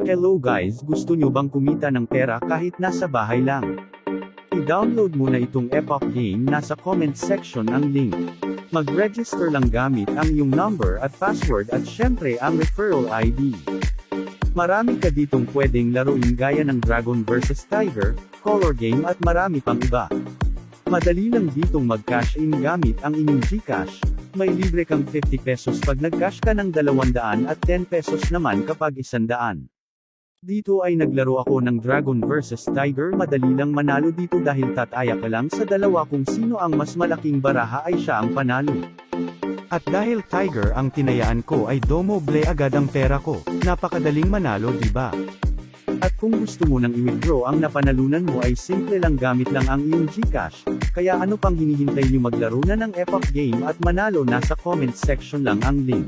Hello guys, gusto nyo bang kumita ng pera kahit nasa bahay lang? I-download muna itong Epoch Game, nasa comment section ang link. Mag-register lang gamit ang iyong number at password at syempre ang referral ID. Marami ka ditong pwedeng laruin gaya ng Dragon vs Tiger, Color Game at marami pang iba. Madali lang ditong mag-cash in gamit ang inyong GCash. May libre kang 50 pesos pag nag-cash ka ng 200 at 10 pesos naman kapag 100. Dito ay naglaro ako ng Dragon vs Tiger, madali lang manalo dito dahil tataya ka lang sa dalawa kung sino ang mas malaking baraha ay siya ang panalo. At dahil Tiger ang tinayaan ko ay domoble agad ang pera ko, napakadaling manalo diba? At kung gusto mo nang i-withdraw ang napanalunan mo ay simple lang gamit lang ang iyong GCash, kaya ano pang hinihintay niyo, maglaro na ng Epoch Game at manalo, nasa comment section lang ang link.